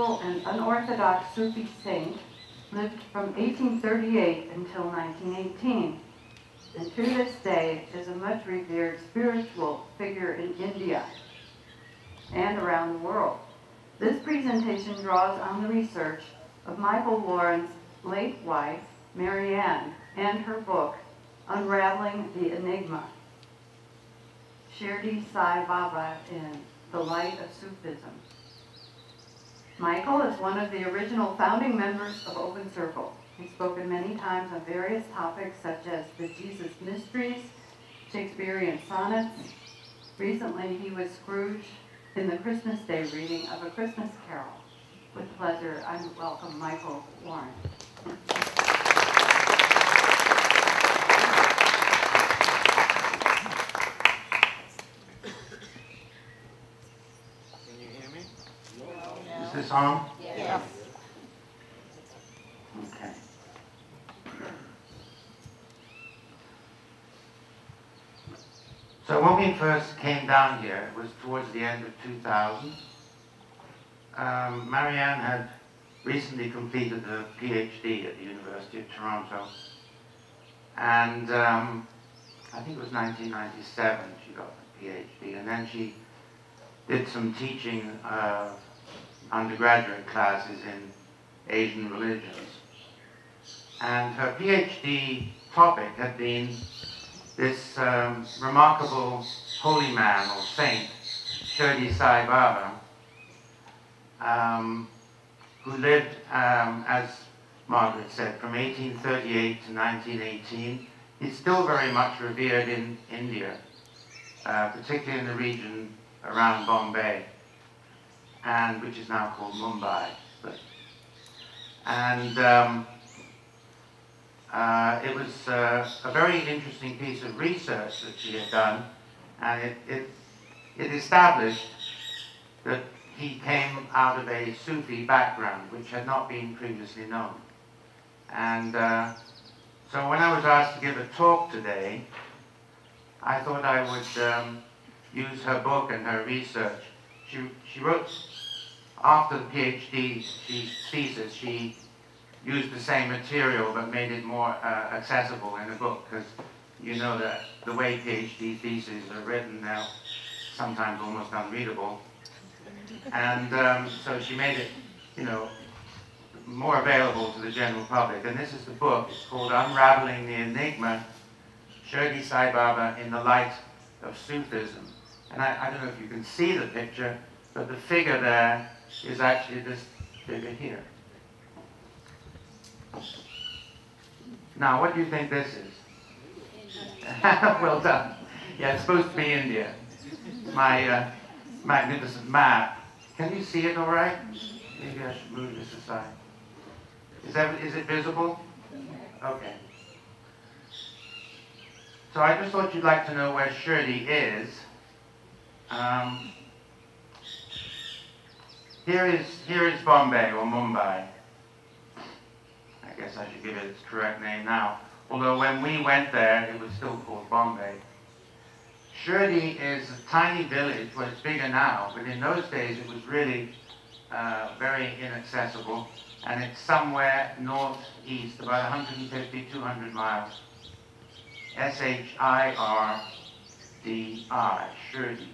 spiritual and unorthodox Sufi saint, lived from 1838 until 1918, and to this day is a much revered spiritual figure in India and around the world. This presentation draws on the research of Michael Warren's late wife, Marianne, and her book, Unraveling the Enigma, Shirdi Sai Baba in the Light of Sufism. Michael is one of the original founding members of Open Circle. He's spoken many times on various topics such as the Jesus Mysteries, Shakespearean sonnets. Recently, he was Scrooge in the Christmas Day reading of A Christmas Carol. With pleasure, I welcome Michael Warren. Can you hear me? Is this on? Yes. Okay. So when we first came down here, it was towards the end of 2000. Marianne had recently completed a PhD at the University of Toronto. And I think it was 1997 she got the PhD. And then she did some teaching undergraduate classes in Asian religions. And her PhD topic had been this remarkable holy man or saint, Shirdi Sai Baba, who lived, as Margaret said, from 1838 to 1918. He's still very much revered in India, particularly in the region around Bombay, and which is now called Mumbai. And it was a very interesting piece of research that she had done, and it established that he came out of a Sufi background, which had not been previously known. And so when I was asked to give a talk today, I thought I would use her book and her research. She wrote, after the PhD thesis, she used the same material but made it more accessible in a book, because you know that the way PhD theses are written, they're sometimes almost unreadable. And so she made it, you know, more available to the general public. And this is the book. It's called Unraveling the Enigma, Shirdi Sai Baba in the Light of Sufism. And I don't know if you can see the picture, but the figure there is actually this figure here. Now, what do you think this is? Well done. Yeah, it's supposed to be India. My magnificent map. Can you see it all right? Maybe I should move this aside. Is it visible? Okay. So I just thought you'd like to know where Shirdi is. Here is Bombay or Mumbai. I guess I should give it its correct name now. Although when we went there, it was still called Bombay. Shirdi is a tiny village. Well, it's bigger now, but in those days it was really very inaccessible. And it's somewhere northeast, about 150, 200 miles. S-H-I-R-D-I, Shirdi.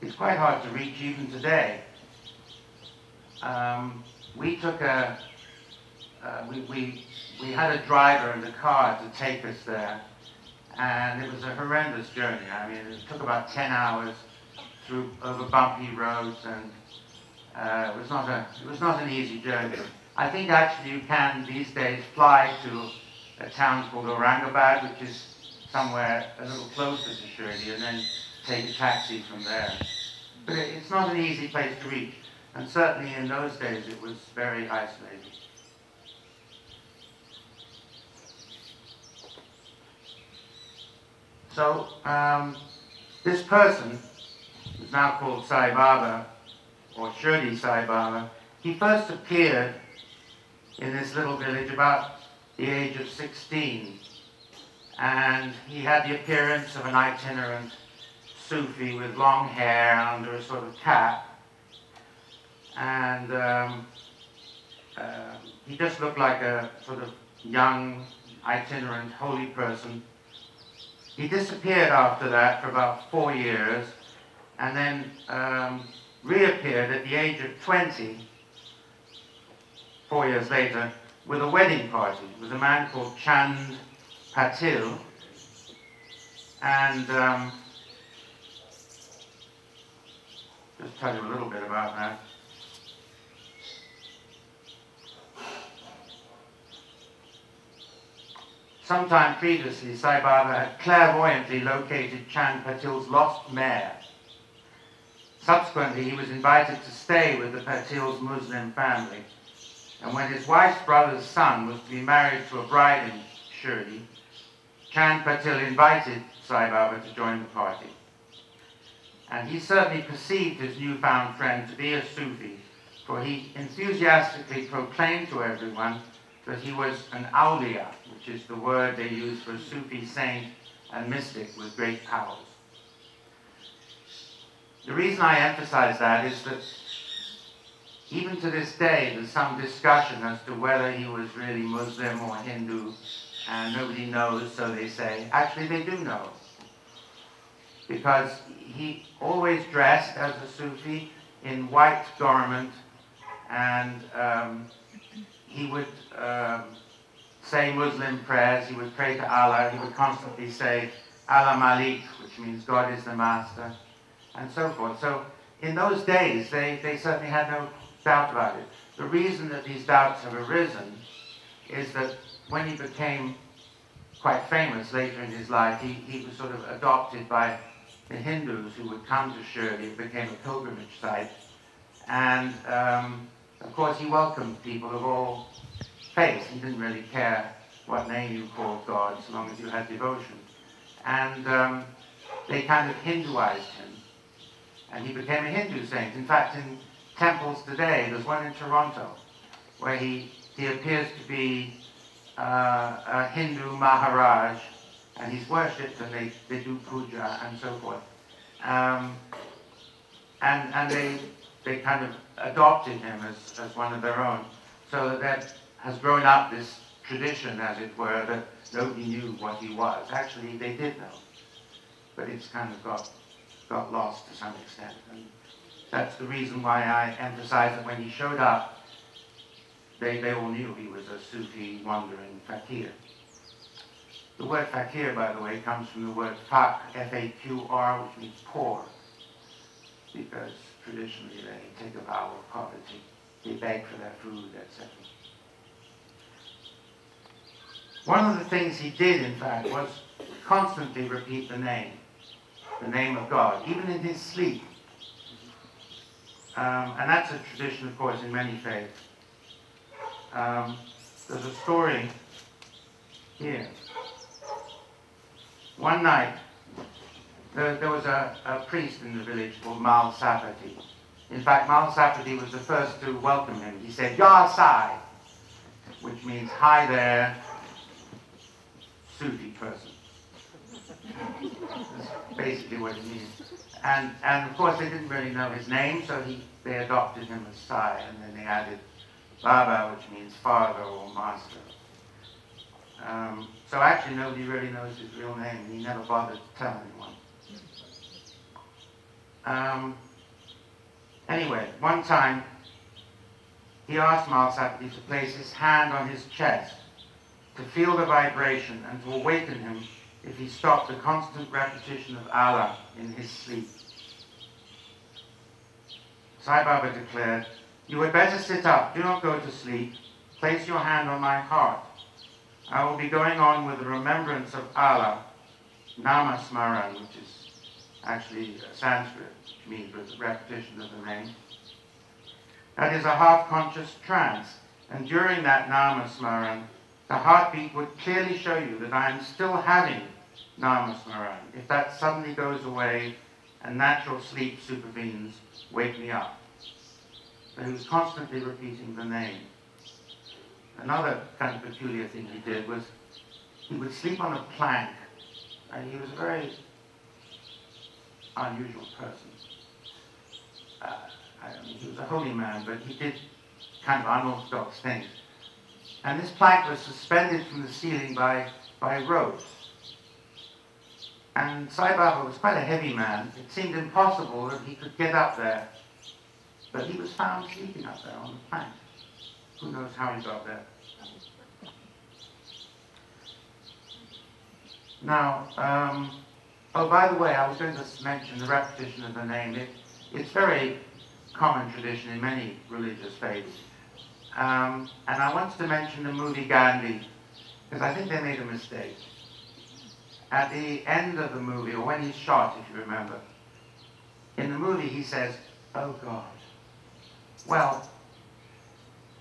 It's quite hard to reach even today. We took we had a driver in the car to take us there, and it was a horrendous journey. I mean, it took about 10 hours over bumpy roads, and it was not an easy journey. I think actually you can these days fly to a town called Aurangabad, which is somewhere a little closer to Shirdi, and then take a taxi from there. But it's not an easy place to reach, and certainly in those days it was very isolated. So this person, who's now called Sai Baba, or Shirdi Sai Baba, he first appeared in this little village about the age of 16. And he had the appearance of an itinerant Sufi with long hair under a sort of cap. and he just looked like a sort of young, itinerant, holy person. He disappeared after that for about 4 years, and then reappeared at the age of 20, 4 years later, with a wedding party with a man called Chand Patil, and just tell you a little bit about that. Sometime previously, Sai Baba had clairvoyantly located Chand Patil's lost mare. Subsequently, he was invited to stay with the Patil's Muslim family, and when his wife's brother's son was to be married to a bride in Shirdi, Chand Patil invited Sai Baba to join the party. And he certainly perceived his newfound friend to be a Sufi, for he enthusiastically proclaimed to everyone that he was an awliya, which is the word they use for a Sufi saint and mystic with great powers. The reason I emphasize that is that even to this day there's some discussion as to whether he was really Muslim or Hindu, and nobody knows, so they say. Actually, they do know, because he always dressed as a Sufi in white garment, and he would say Muslim prayers. He would pray to Allah. He would constantly say Allah Malik, which means God is the master, and so forth. So in those days, they certainly had no doubt about it. The reason that these doubts have arisen is that when he became quite famous later in his life, he was sort of adopted by the Hindus who would come to Shirdi. It became a pilgrimage site. And of course, he welcomed people of all faiths. He didn't really care what name you called God, so long as you had devotion. And they kind of Hinduized him. And he became a Hindu saint. In fact, in temples today, there's one in Toronto, where he appears to be a Hindu Maharaj, and he's worshipped, and they do puja and so forth. And they kind of adopted him as one of their own. So that has grown up this tradition, as it were, that nobody knew what he was. Actually, they did know, but it's kind of got lost to some extent. And that's the reason why I emphasize that when he showed up, they all knew he was a Sufi wandering fakir. The word fakir, by the way, comes from the word faq, F-A-Q-R, which means poor, because traditionally they take a vow of poverty. They beg for their food, etc. One of the things he did, in fact, was constantly repeat the name of God, even in his sleep. And that's a tradition, of course, in many faiths. There's a story here. One night, there was a priest in the village called Mal Sapati. In fact, Mal Sapati was the first to welcome him. He said, "Ya Sai," which means, "Hi there, Sufi person." That's basically what it means. And of course, they didn't really know his name, so they adopted him as Sai, and then they added Baba, which means father or master. So actually, nobody really knows his real name, and he never bothered to tell anyone. Anyway, one time, he asked Mal Sapati to place his hand on his chest to feel the vibration and to awaken him if he stopped the constant repetition of Allah in his sleep. Sai Baba declared, "You had better sit up, do not go to sleep. Place your hand on my heart. I will be going on with the remembrance of Allah, Nama Smaran," which is actually Sanskrit, which means with the repetition of the name. That is a half-conscious trance, and during that Nama Smaran, the heartbeat would clearly show you that I am still having Nama Smaran. If that suddenly goes away and natural sleep supervenes, wake me up. So he was constantly repeating the name. Another kind of peculiar thing he did was he would sleep on a plank, and he was a very unusual person. he was a holy man, but he did kind of unorthodox things. And this plank was suspended from the ceiling by ropes. And Sai Baba was quite a heavy man. It seemed impossible that he could get up there. But he was found sleeping up there on the plank. Who knows how he got there? Now, oh, by the way, I was going to mention the repetition of the name. It's very common tradition in many religious faiths. And I wanted to mention the movie Gandhi, because I think they made a mistake. At the end of the movie, or when he's shot, if you remember, in the movie he says, "Oh God." Well,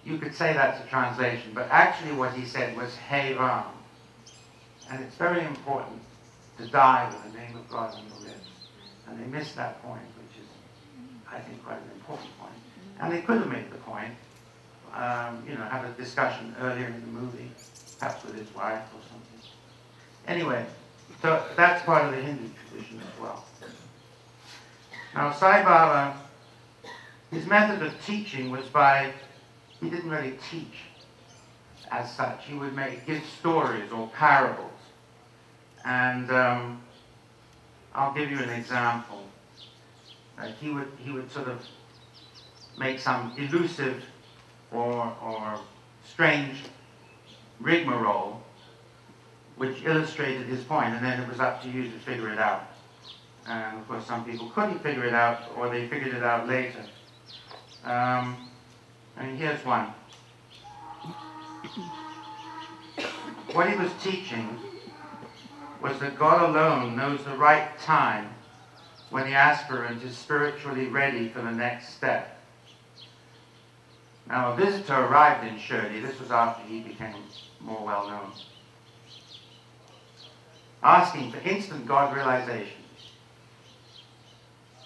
you could say that's a translation, but actually what he said was, "Hey Ram." And it's very important to die with the name of God on your lips. And they missed that point, which is, I think, quite an important point. And they could have made the point, have a discussion earlier in the movie, perhaps with his wife or something. Anyway, so that's part of the Hindu tradition as well. Now, Sai Baba, his method of teaching was he didn't really teach as such. He would give stories or parables. And I'll give you an example. He would sort of make some elusive or strange rigmarole which illustrated his point, and then it was up to you to figure it out. And of course some people couldn't figure it out, or they figured it out later. Here's one. What he was teaching was that God alone knows the right time when the aspirant is spiritually ready for the next step. Now, a visitor arrived in Shirdi. This was after he became more well known, asking for instant God realization.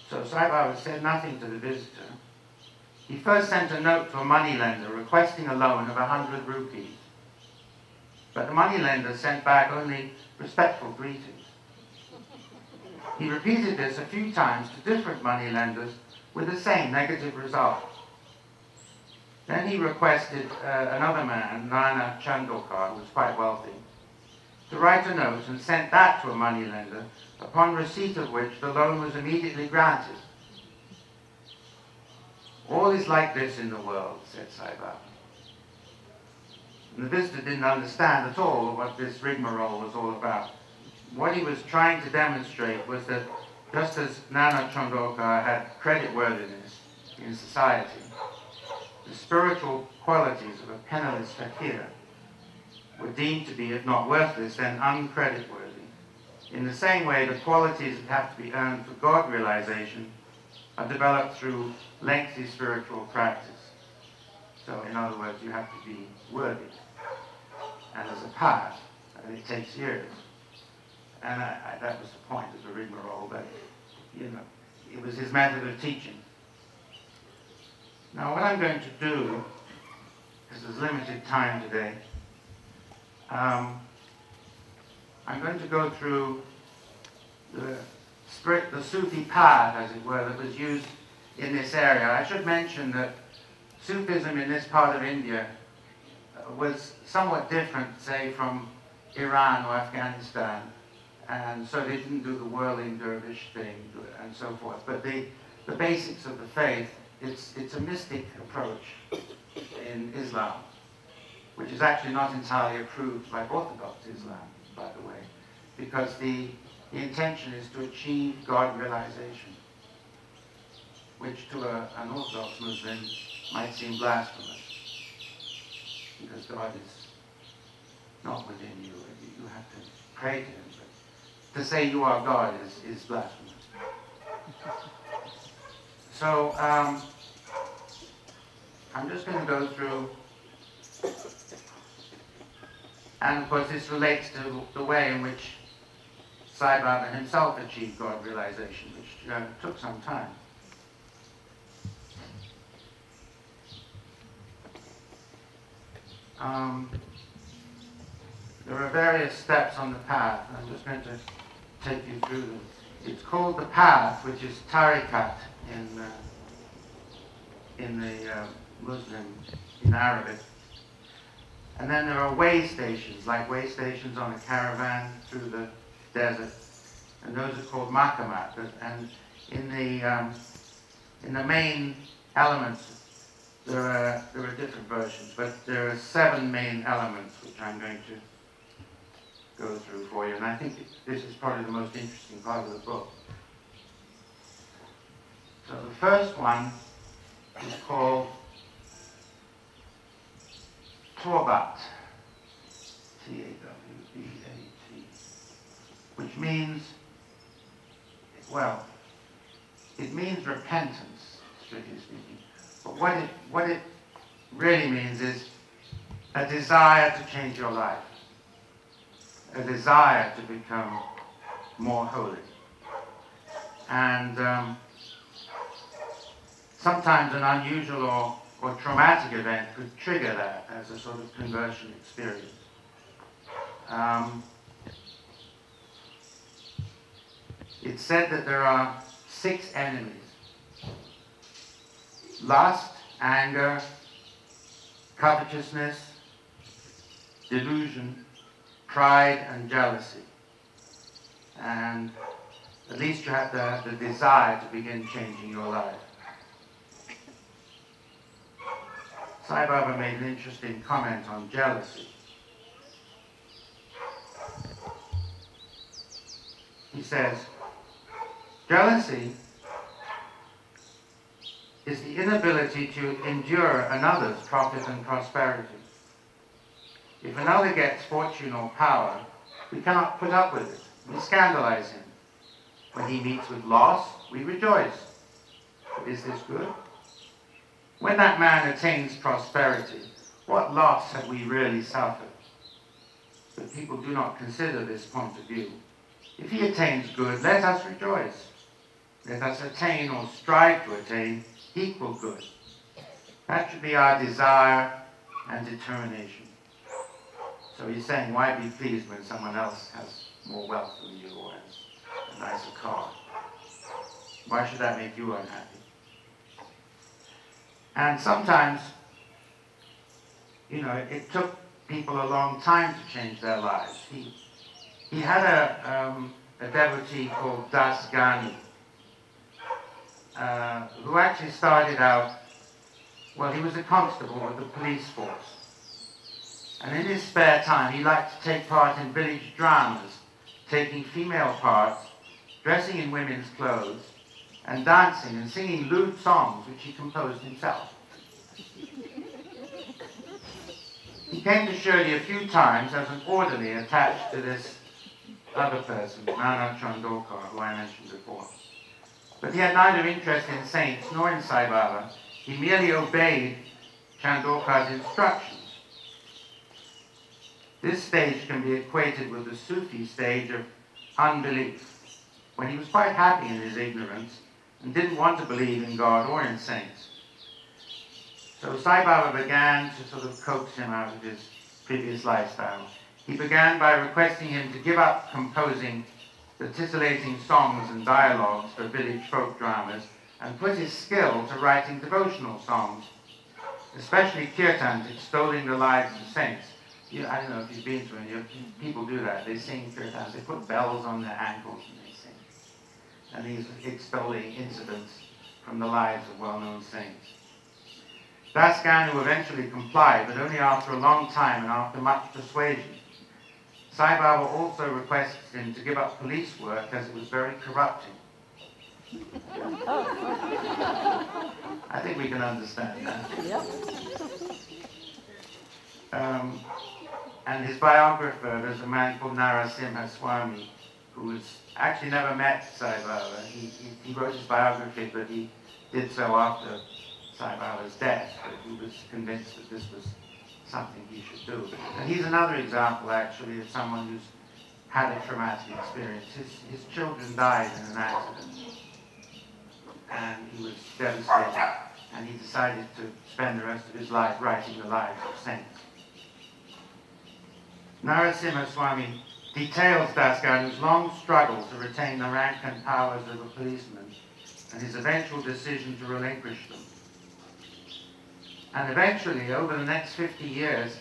So Sai Baba said nothing to the visitor. He first sent a note to a moneylender requesting a loan of 100 rupees. But the moneylender sent back only respectful greetings. He repeated this a few times to different moneylenders with the same negative result. Then he requested another man, Nana Chandokar, who was quite wealthy, to write a note and sent that to a moneylender, upon receipt of which the loan was immediately granted. All is like this in the world, said Sai Baba. And the visitor didn't understand at all what this rigmarole was all about. What he was trying to demonstrate was that just as Nana Chandokar had creditworthiness in society, the spiritual qualities of a penniless fakir were deemed to be, if not worthless, then uncreditworthy. In the same way, the qualities that have to be earned for God realization are developed through lengthy spiritual practice. So, in other words, you have to be worthy. And there's a path, and it takes years. And that was the point of the rigmarole, but, it was his method of teaching. Now, what I'm going to do, because there's limited time today, I'm going to go through the Sufi path, as it were, that was used in this area. I should mention that Sufism in this part of India was somewhat different, say, from Iran or Afghanistan, and so they didn't do the whirling dervish thing and so forth. But the basics of the faith, it's a mystic approach in Islam, which is actually not entirely approved by Orthodox Islam, by the way, because the intention is to achieve God realization, which to an Orthodox Muslim might seem blasphemous, because God is not within you. You have to pray to Him. But to say you are God is blasphemous. So I'm just going to go through, and of course this relates to the way in which Sai Baba himself achieved God realization, which took some time. There are various steps on the path. I'm just going to take you through them. It's called the path, which is tariqat in the Muslim, in Arabic. And then there are way stations, like way stations on a caravan through the desert, and those are called maqamat. And in the main elements, there are different versions, but there are 7 main elements which I'm going to go through for you, and I think this is probably the most interesting part of the book. So the first one is called Tawbat, T-A-W-B-A-T, which means, well, it means repentance, strictly speaking. But what it really means is a desire to change your life, a desire to become more holy. And sometimes an unusual or traumatic event could trigger that as a sort of conversion experience. It's said that there are 6 enemies: lust, anger, covetousness, delusion, pride, and jealousy. And at least you have the desire to begin changing your life. Sai Baba made an interesting comment on jealousy. He says, jealousy is the inability to endure another's profit and prosperity. If another gets fortune or power, we cannot put up with it. We scandalize him. When he meets with loss, we rejoice. Is this good? When that man attains prosperity, what loss have we really suffered? But people do not consider this point of view. If he attains good, let us rejoice. Let us attain or strive to attain equal good. That should be our desire and determination. So he's saying, why be pleased when someone else has more wealth than you or has a nicer car? Why should that make you unhappy? And sometimes, you know, it took people a long time to change their lives. He had a devotee called Das Gani, who actually started out, well, he was a constable with the police force. And in his spare time, he liked to take part in village dramas, taking female parts, dressing in women's clothes, and dancing and singing lewd songs which he composed himself. He came to Shirdi a few times as an orderly attached to this other person, Nana Chandokar, who I mentioned before. But he had neither interest in saints nor in Sai Baba. He merely obeyed Chandokar's instructions. This stage can be equated with the Sufi stage of unbelief, when he was quite happy in his ignorance and didn't want to believe in God or in saints. So Sai Baba began to sort of coax him out of his previous lifestyle. He began by requesting him to give up composing the titillating songs and dialogues for village folk dramas and put his skill to writing devotional songs, especially kirtans extolling the lives of saints. I don't know if you've been to India, people do that. They sing kirtans, they put bells on their ankles and they sing. And these extolling incidents from the lives of well-known saints. Das Ganu eventually complied, but only after a long time and after much persuasion. Sai Baba also requested him to give up police work as it was very corrupting. I think we can understand that. Yep. And his biographer, there's a man called Narasimha Swami, who was actually never met Sai Baba. He wrote his biography, but he did so after Sai Baba's death, but he was convinced that this was something he should do. And he's another example, actually, of someone who's had a traumatic experience. His children died in an accident, and he was devastated, and he decided to spend the rest of his life writing the lives of saints. Narasimha Swami details Das Ganu's long struggle to retain the rank and powers of a policeman, and his eventual decision to relinquish them. And eventually, over the next 50 years,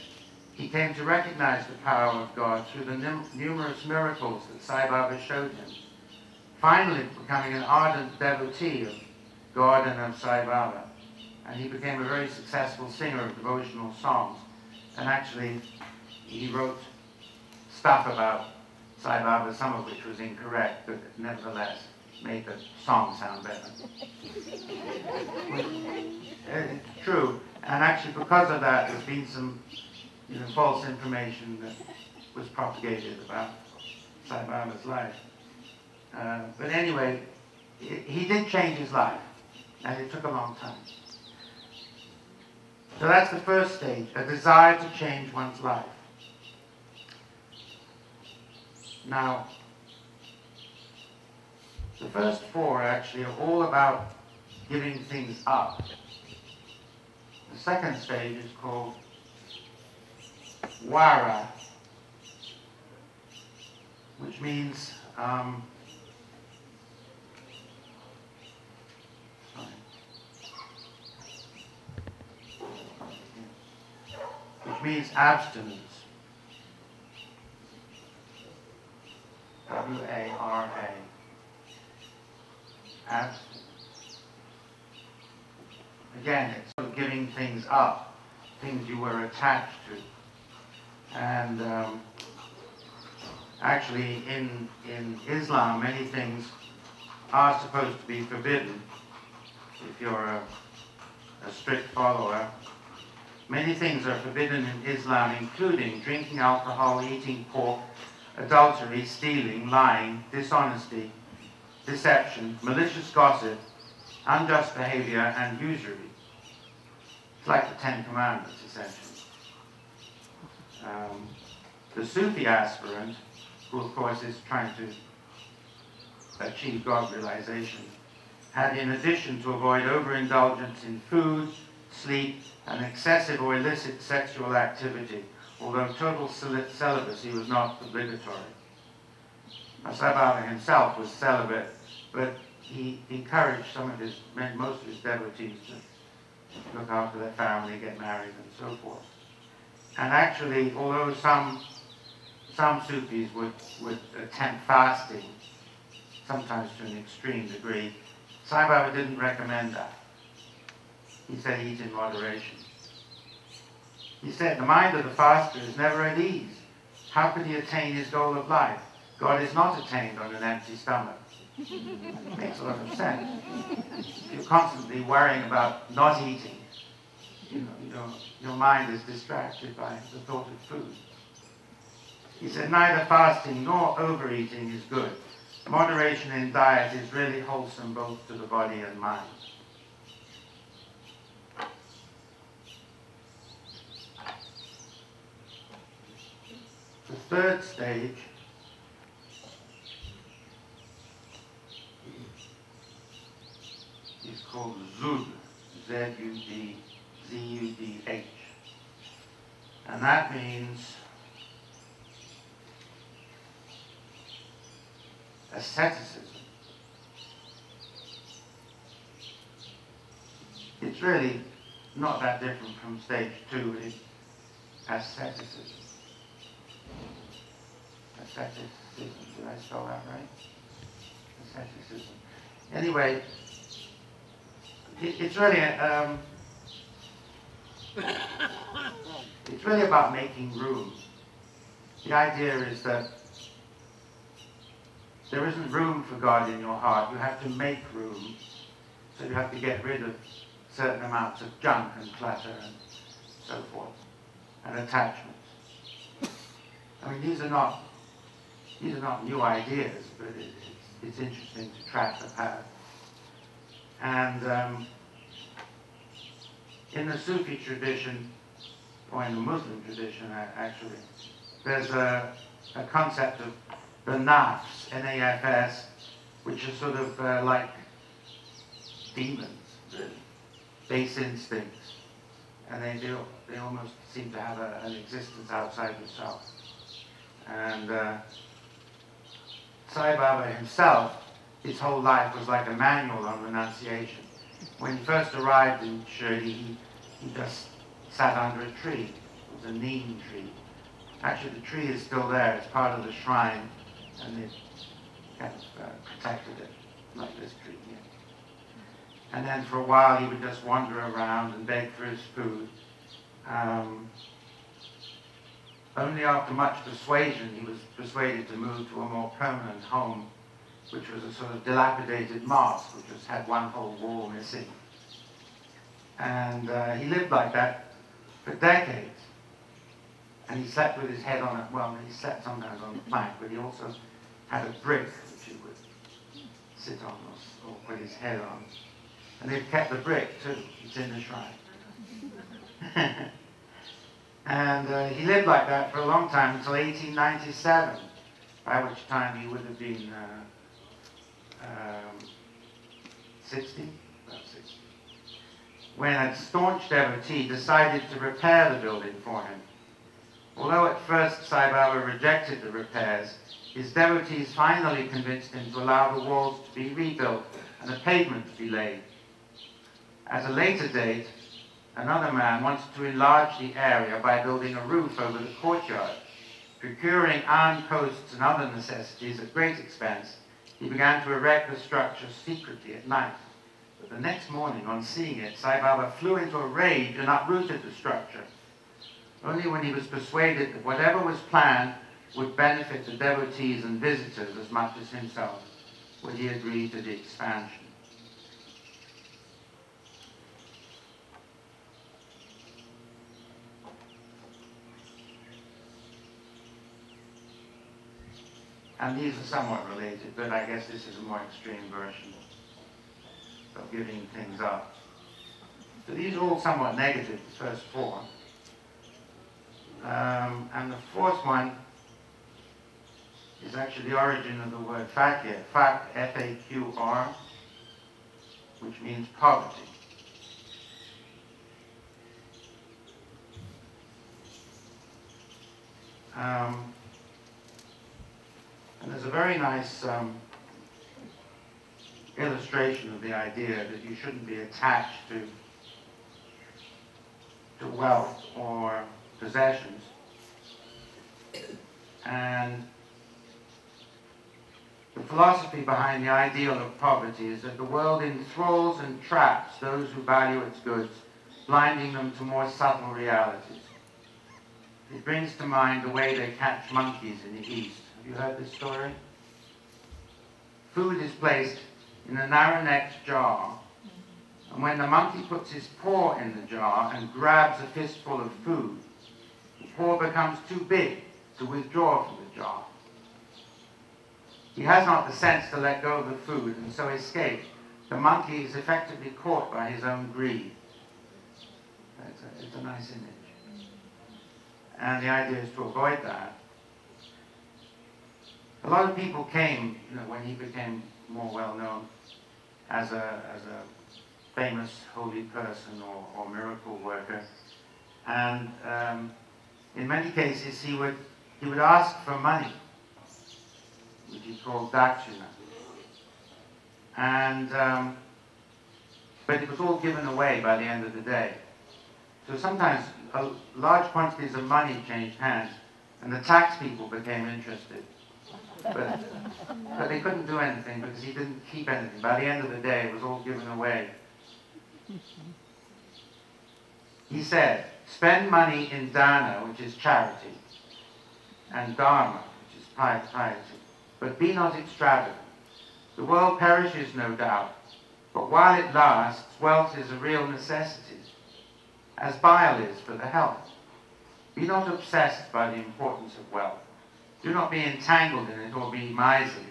he came to recognize the power of God through the numerous miracles that Sai Baba showed him, finally becoming an ardent devotee of God and of Sai Baba. And he became a very successful singer of devotional songs. And actually, he wrote stuff about Sai Baba, some of which was incorrect, but nevertheless made the song sound better. It's true. And actually, because of that, there's been some false information that was propagated about Sai Baba's life. But anyway, he did change his life, and it took a long time. So that's the first stage, a desire to change one's life. Now, the first four actually are all about giving things up. The second stage is called Wara, which means abstinence. W-A-R-A. Abstinence. Again, it's sort of giving things up, things you were attached to. And actually, in Islam, many things are supposed to be forbidden if you're a strict follower. Many things are forbidden in Islam, including drinking alcohol, eating pork, adultery, stealing, lying, dishonesty, deception, malicious gossip, unjust behavior, and usury. It's like the Ten Commandments, essentially. The Sufi aspirant, who of course is trying to achieve God realization, had, in addition to avoid overindulgence in food, sleep, and excessive or illicit sexual activity, although total celibacy was not obligatory. Sai Baba himself was celibate, but he encouraged most of his devotees to look after their family, get married, and so forth. And actually, although some Sufis would attempt fasting, sometimes to an extreme degree, Sai Baba didn't recommend that. He said eat in moderation. He said the mind of the faster is never at ease. How could he attain his goal of life? God is not attained on an empty stomach. It makes a lot of sense. If you're constantly worrying about not eating, your mind is distracted by the thought of food. He said neither fasting nor overeating is good. Moderation in diet is really wholesome both to the body and mind. The third stage is called Zud, Z-U-D, Z-U-D-H. And that means asceticism. It's really not that different from stage 2 in asceticism. Asceticism, did I spell that right? Asceticism. Anyway, it's really it's really about making room. The idea is that there isn't room for God in your heart. You have to make room. So you have to get rid of certain amounts of junk and clutter and so forth, and attachments. I mean, these are not new ideas, but it's interesting to track the path. And in the Sufi tradition, or in the Muslim tradition actually, there's a concept of the nafs, N-A-F-S, which are sort of like demons, really, base instincts, and they almost seem to have an existence outside yourself. And Sai Baba himself, his whole life was like a manual on renunciation. When he first arrived in Shirdi, he just sat under a tree. It was a neem tree. Actually, the tree is still there. It's part of the shrine, and they've kind of protected it, like this tree here. And then for a while, he would just wander around and beg for his food. Only after much persuasion, he was persuaded to move to a more permanent home, which was a sort of dilapidated mosque, which had one whole wall missing. And he lived like that for decades. And he slept with his head on it. Well, he slept sometimes on the plank, but he also had a brick which he would sit on or put his head on. And they've kept the brick too. It's in the shrine. And he lived like that for a long time until 1897, by which time he would have been 60, about 60, when a staunch devotee decided to repair the building for him. Although at first Sai Baba rejected the repairs, his devotees finally convinced him to allow the walls to be rebuilt and the pavement to be laid. At a later date, another man wanted to enlarge the area by building a roof over the courtyard. Procuring iron posts and other necessities at great expense, he began to erect the structure secretly at night. But the next morning, on seeing it, Sai Baba flew into a rage and uprooted the structure. Only when he was persuaded that whatever was planned would benefit the devotees and visitors as much as himself would he agree to the expansion. And these are somewhat related, but I guess this is a more extreme version of giving things up. So these are all somewhat negative, the first four. And the fourth one is actually the origin of the word fakir, F-A-Q-R, which means poverty. And there's a very nice illustration of the idea that you shouldn't be attached to wealth or possessions. And the philosophy behind the ideal of poverty is that the world enthralls and traps those who value its goods, blinding them to more subtle realities. It brings to mind the way they catch monkeys in the East. Have you heard this story? Food is placed in a narrow-necked jar, and when the monkey puts his paw in the jar and grabs a fistful of food, the paw becomes too big to withdraw from the jar. He has not the sense to let go of the food and so escape. The monkey is effectively caught by his own greed. It's a nice image. And the idea is to avoid that. A lot of people came, when he became more well known as a famous holy person or miracle worker, and in many cases he would ask for money, which he called dakshina, and but it was all given away by the end of the day. So sometimes large quantities of money changed hands, and the tax people became interested. But they couldn't do anything because he didn't keep anything. By the end of the day, it was all given away. He said, spend money in dana, which is charity, and dharma, which is piety, but be not extravagant. The world perishes, no doubt, but while it lasts, wealth is a real necessity, as bile is for the health. Be not obsessed by the importance of wealth. Do not be entangled in it or be miserly.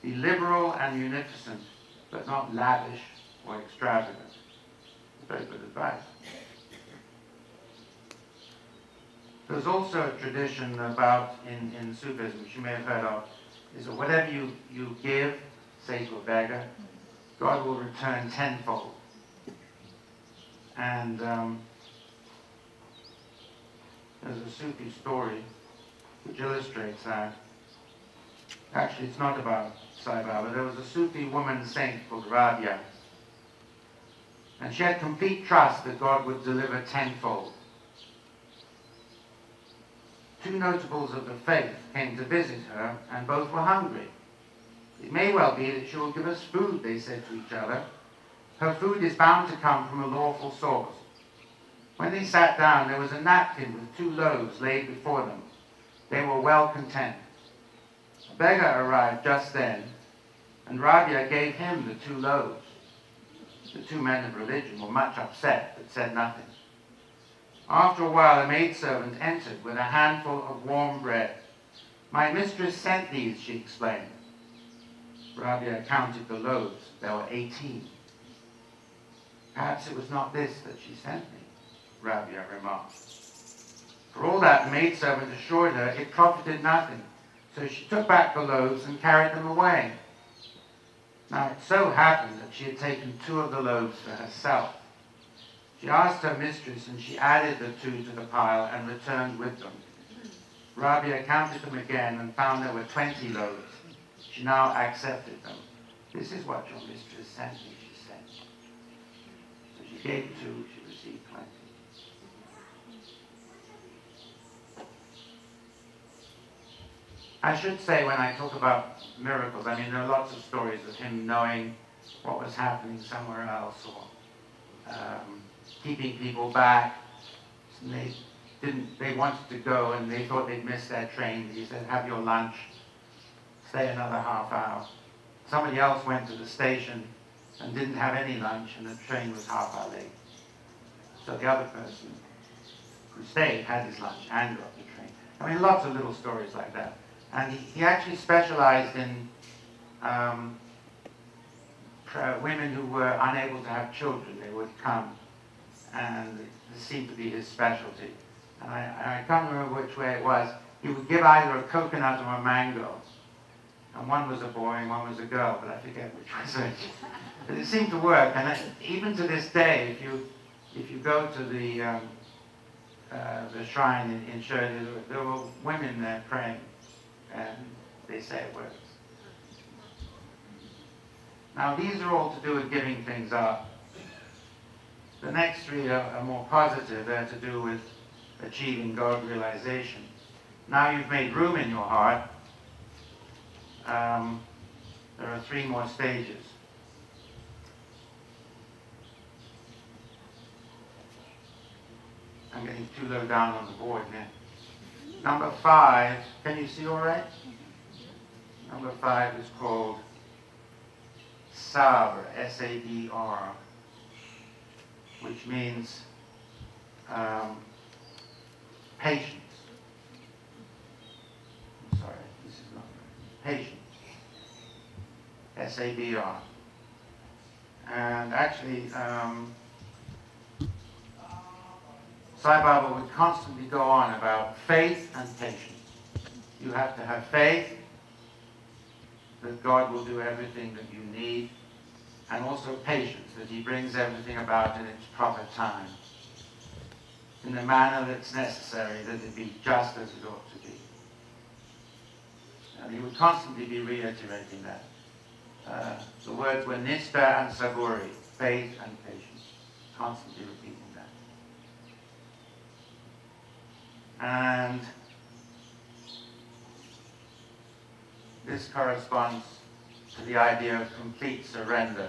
Be liberal and munificent, but not lavish or extravagant. Very good advice. There's also a tradition about, in Sufism, which you may have heard of, is that whatever you give, say to a beggar, God will return tenfold. And there's a Sufi story which illustrates that. Actually, it's not about Sai Baba. There was a Sufi woman saint called Radhya. And she had complete trust that God would deliver tenfold. Two notables of the faith came to visit her, and both were hungry. It may well be that she will give us food, they said to each other. Her food is bound to come from a lawful source. When they sat down, there was a napkin with 2 loaves laid before them. They were well content. A beggar arrived just then, and Rabia gave him the 2 loaves. The 2 men of religion were much upset, but said nothing. After a while, a maidservant entered with a handful of warm bread. My mistress sent these, she explained. Rabia counted the loaves. There were 18. Perhaps it was not this that she sent me, Rabia remarked. For all that, the maidservant assured her it profited nothing, so she took back the loaves and carried them away. Now it so happened that she had taken 2 of the loaves for herself. She asked her mistress, and she added the 2 to the pile and returned with them. Rabia counted them again and found there were 20 loaves. She now accepted them. This is what your mistress sent me, she said. So she gave 2, she received 20. I should say, when I talk about miracles, I mean, there are lots of stories of him knowing what was happening somewhere else, or keeping people back. They wanted to go and they thought they'd missed their train. He said, have your lunch, stay another half hour. Somebody else went to the station and didn't have any lunch, and the train was half hour late. So the other person who stayed had his lunch and got the train. I mean, lots of little stories like that. And he actually specialized in women who were unable to have children. They would come, and this seemed to be his specialty. And I can't remember which way it was. He would give either a coconut or a mango. And one was a boy and one was a girl, but I forget which was which. But it seemed to work. And even to this day, if you go to the shrine in Shirley, there were women there praying. And they say it works. Now, these are all to do with giving things up. The next 3 are more positive. They're to do with achieving God realization. Now you've made room in your heart. There are 3 more stages. I'm getting too low down on the board now. Number 5, can you see all right? Number 5 is called Sabr, S-A-B-R, which means patience. I'm sorry, this is not right. Patience. S-A-B-R. And actually, Sai Baba would constantly go on about faith and patience. You have to have faith that God will do everything that you need, and also patience, that he brings everything about in its proper time, in the manner that's necessary, that it be just as it ought to be. And he would constantly be reiterating that. The words were nista and saburi, faith and patience, constantly repeating that. And this corresponds to the idea of complete surrender.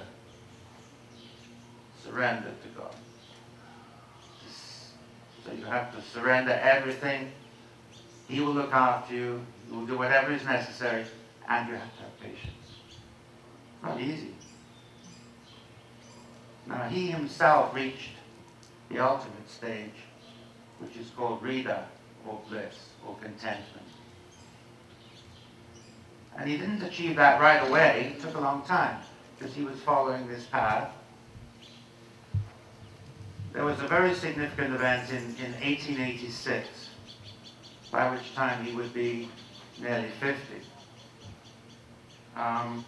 Surrender to God. So you have to surrender everything. He will look after you. He will do whatever is necessary. And you have to have patience. Not easy. Now, he himself reached the ultimate stage, which is called Rida, or bliss, or contentment. And he didn't achieve that right away. It took a long time, because he was following this path. There was a very significant event in 1886, by which time he would be nearly 50. And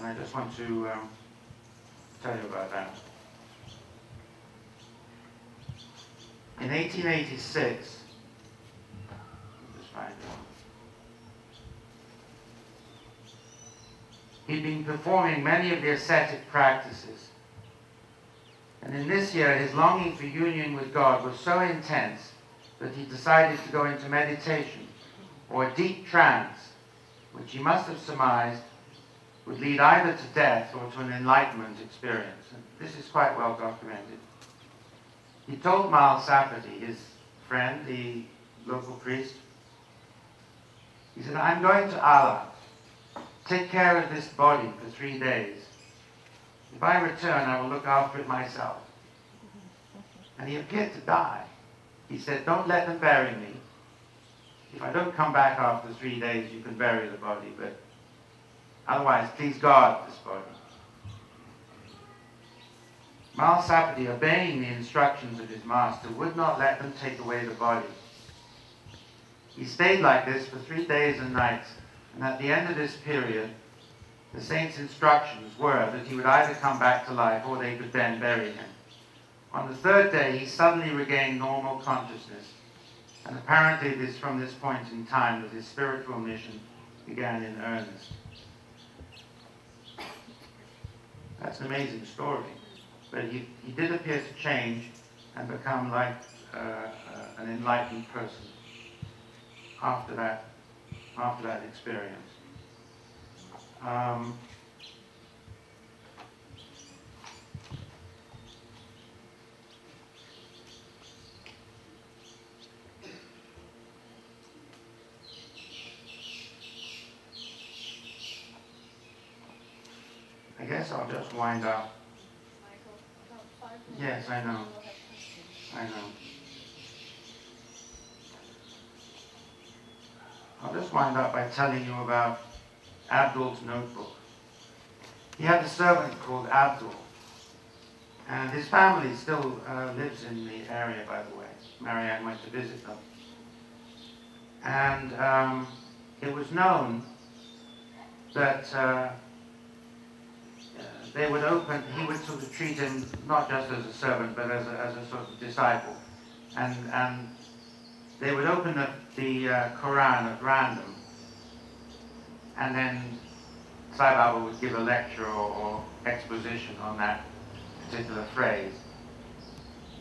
I just want to tell you about that. In 1886, just find it. he'd been performing many of the ascetic practices. And in this year, his longing for union with God was so intense that he decided to go into meditation, or a deep trance, which he must have surmised would lead either to death or to an enlightenment experience. And this is quite well documented. He told Mal Sapati, his friend, the local priest, he said, "I'm going to Allah. Take care of this body for 3 days. If I return, I will look after it myself." And he appeared to die. He said, "Don't let them bury me. If I don't come back after 3 days, you can bury the body, but otherwise, please guard this body." Mal Sapati, obeying the instructions of his master, would not let them take away the body. He stayed like this for 3 days and nights, and at the end of this period, the saint's instructions were that he would either come back to life or they could then bury him. On the 3rd day, he suddenly regained normal consciousness, and apparently it is from this point in time that his spiritual mission began in earnest. That's an amazing story. But he did appear to change and become like an enlightened person after that experience. I guess I'll just wind up. Yes, I know. I know. I'll just wind up by telling you about Abdul's notebook. He had a servant called Abdul, and his family still lives in the area, by the way. Marianne went to visit them. And it was known that they would open, he would sort of treat him not just as a servant, but as a sort of disciple. And they would open the Quran at random, and then Sai Baba would give a lecture or exposition on that particular phrase.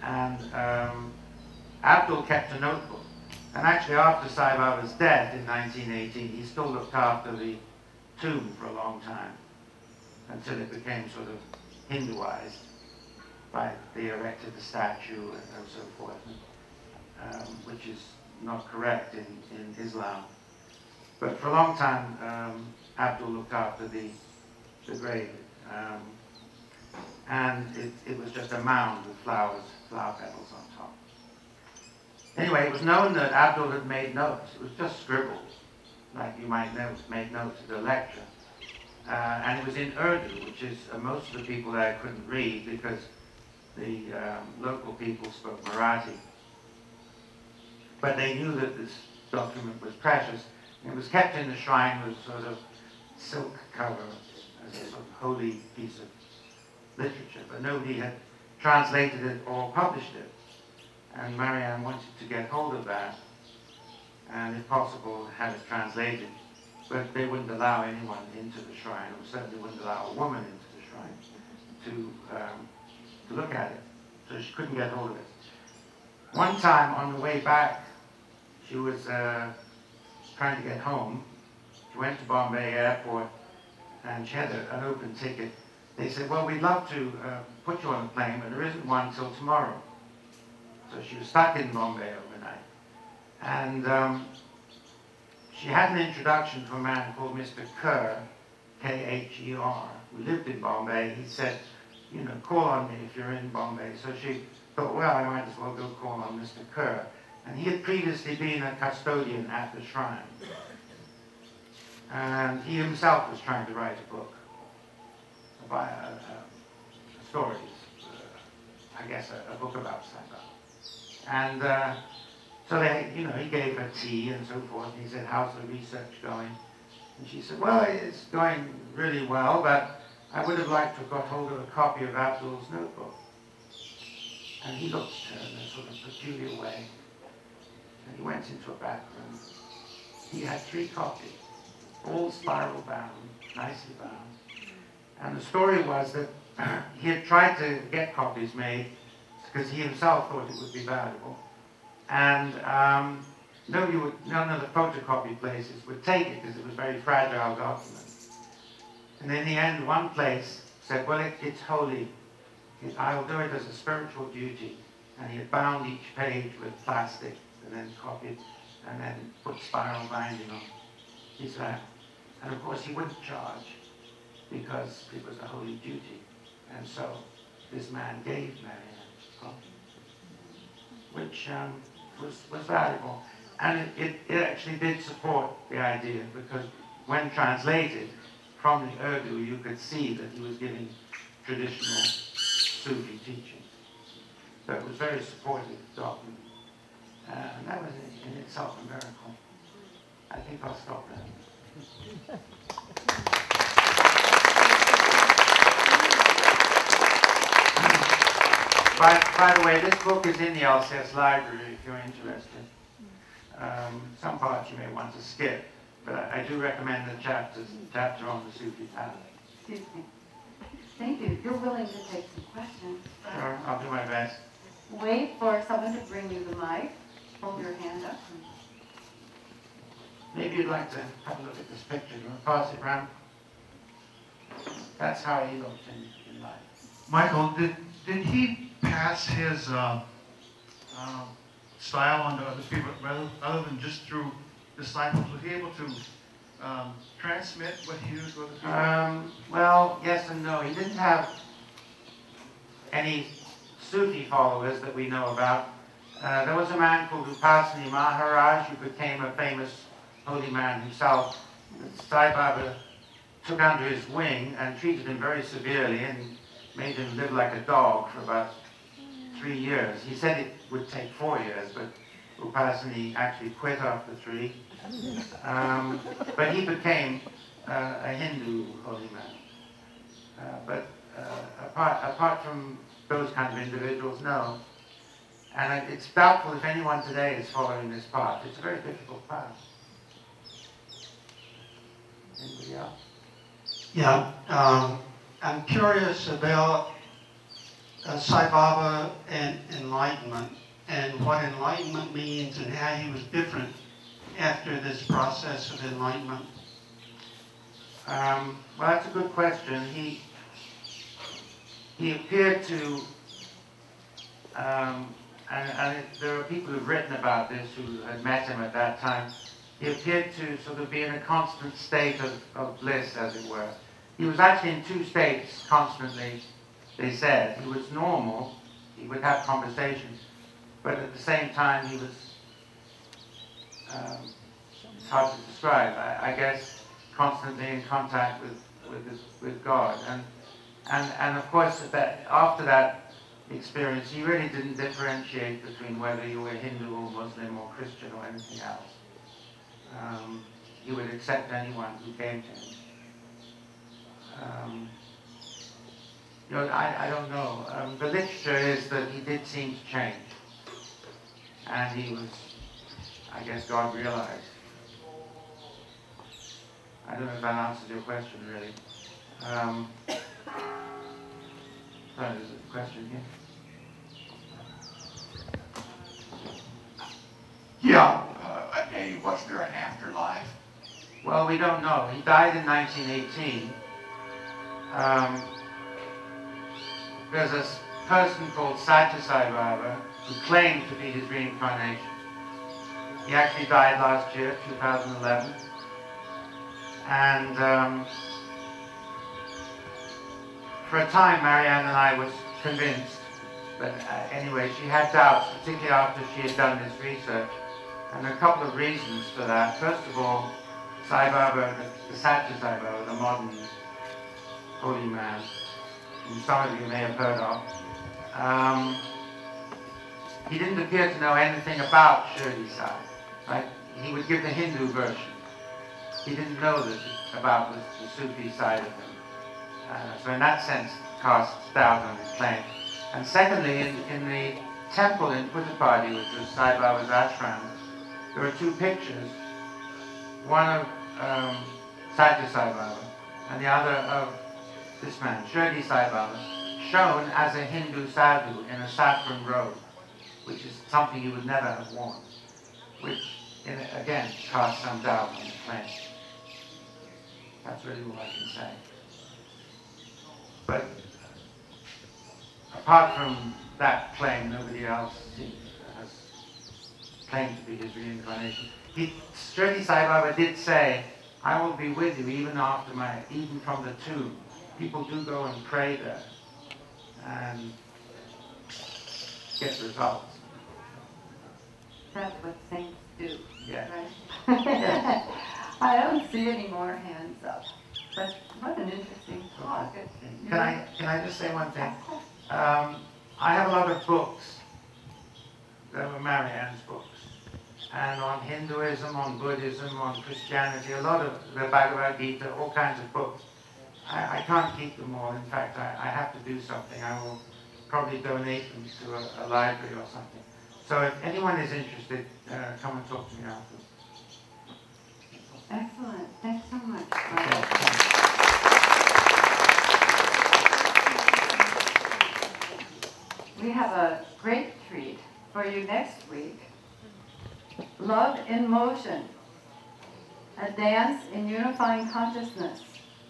And Abdul kept a notebook. And actually after Sai Baba's death in 1918, he still looked after the tomb for a long time, until it became sort of Hinduized. They erected the statue and so forth, which is not correct in Islam. But for a long time, Abdul looked after the grave. And it was just a mound with flower petals on top. Anyway, it was known that Abdul had made notes. It was just scribbled, like you might make notes at a lecture. And it was in Urdu, which is, most of the people there couldn't read because the local people spoke Marathi. But they knew that this document was precious. It was kept in the shrine with sort of silk cover as a sort of holy piece of literature, but nobody had translated it or published it. And Marianne wanted to get hold of that, and if possible, have it translated. But they wouldn't allow anyone into the shrine, or certainly wouldn't allow a woman into the shrine to look at it. So she couldn't get hold of it. One time on the way back, she was trying to get home. She went to Bombay Airport, and she had an open ticket. They said, "Well, we'd love to put you on a plane, but there isn't one till tomorrow." So she was stuck in Bombay overnight. And she had an introduction to a man called Mr. Kerr, K-H-E-R, who lived in Bombay. He said, "You know, call on me if you're in Bombay." So she thought, well, I might as well go call on Mr. Kerr. And he had previously been a custodian at the shrine. And he himself was trying to write a book, stories, I guess a book about Saiba. And so he gave her tea and so forth. And he said, "How's the research going?" And she said, "Well, it's going really well, but I would have liked to have got hold of a copy of Abdul's notebook." And he looked at her in a sort of peculiar way. And he went into a back room. He had 3 copies. all spiral bound, nicely bound. And the story was that he had tried to get copies made because he himself thought it would be valuable. And none of the photocopy places would take it because it was a very fragile document. And in the end, one place said, well, it's holy. I'll do it as a spiritual duty. And he had bound each page with plastic and then copied and then put spiral binding on. He said, and of course he wouldn't charge because it was a holy duty. And so this man gave Marianne a copy, which was valuable. And it actually did support the idea because when translated from the Urdu, you could see that he was giving traditional Sufi teaching. So it was a very supportive document. And that was in itself a miracle. I think I'll stop there. By the way, this book is in the LCS library if you're interested. Some parts you may want to skip, but I do recommend the chapter on the Sufi path. Excuse me. Thank you. If you're willing to take some questions. Sure, I'll do my best. Wait for someone to bring you the mic. Hold your hand up. Maybe you'd like to have a look at this picture. Do you want to pass it around? That's how he looked in life. Michael, did he pass his style on to other people other than just through disciples? Was he able to transmit what he knew to other people? Well, yes and no. He didn't have any Sufi followers that we know about. There was a man called Upasani Maharaj who became a famous holy man himself. Sai Baba took under his wing and treated him very severely and made him live like a dog for about 3 years. He said it would take 4 years, but Upasani actually quit after 3. But he became a Hindu holy man. But apart from those kind of individuals, no. And it's doubtful if anyone today is following this path. It's a very difficult path. Anybody else? Yeah, I'm curious about Sai Baba and enlightenment, and what enlightenment means and how he was different after this process of enlightenment. Well, that's a good question. He appeared to, there are people who've written about this who had met him at that time. He appeared to sort of be in a constant state of bliss, as it were. He was actually in 2 states constantly, they said. He was normal, he would have conversations, but at the same time he was, it's hard to describe, I guess, constantly in contact with God. And of course, after that experience, he really didn't differentiate between whether you were Hindu or Muslim or Christian or anything else. He would accept anyone who came to him. I don't know. The literature is that he did seem to change. And he was, I guess God realized. I don't know if that answers your question, really. Sorry, there's a question here. Yeah, was there an afterlife? Well, we don't know. He died in 1918. There's a person called Sai Baba who claimed to be his reincarnation. He actually died last year, 2011. And for a time, Marianne and I was convinced. But anyway, she had doubts, particularly after she had done this research. And there are a couple of reasons for that. First of all, Sai Baba, the Sai Baba, the modern holy man, whom some of you may have heard of, he didn't appear to know anything about Shirdi Sai. Right? He would give the Hindu version. He didn't know about the Sufi side of him. So in that sense, casts doubt on his claim. And secondly, in the temple in Puttapadi, which was Sai Baba's ashram, there are 2 pictures. One of Satya Sai Baba, and the other of this man, Shirdi Sai Baba, shown as a Hindu sadhu in a saffron robe, which is something he would never have worn, which, again, casts some doubt on the claim. That's really all I can say. But apart from that claim, nobody else has claimed to be his reincarnation. Shirdi Sai Baba did say, I will be with you even even from the tomb. People do go and pray there and get results. That's what saints do. Yeah. Right? Yeah. I don't see any more hands up. But what an interesting talk. Can I just say one thing? I have a lot of books. They were Marianne's books. And on Hinduism, on Buddhism, on Christianity, a lot of the Bhagavad Gita, all kinds of books. I can't keep them all. In fact, I have to do something. I will probably donate them to a library or something. So if anyone is interested, come and talk to me afterwards. Excellent. Thanks so much. Okay, We have a great treat for you next week. Love in Motion, a dance in unifying consciousness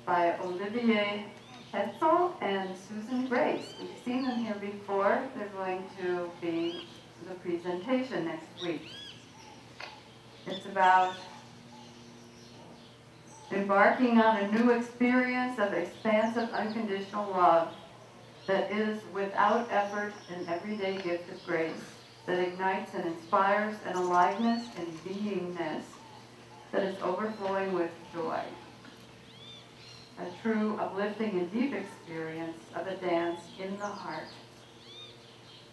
by Olivier Hetzel and Susan Grace. We've seen them here before. They're going to be the presentation next week. It's about embarking on a new experience of expansive unconditional love that is without effort an everyday gift of grace that ignites and inspires an aliveness and beingness that is overflowing with joy. A true uplifting and deep experience of a dance in the heart.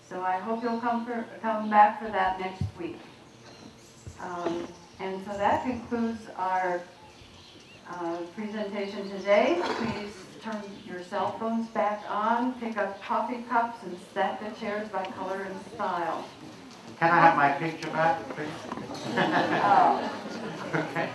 So I hope you'll come back for that next week. And so that concludes our presentation today. Please turn your cell phones back on, pick up coffee cups, and stack the chairs by color and style. Can I have my picture back, please? Oh. Okay.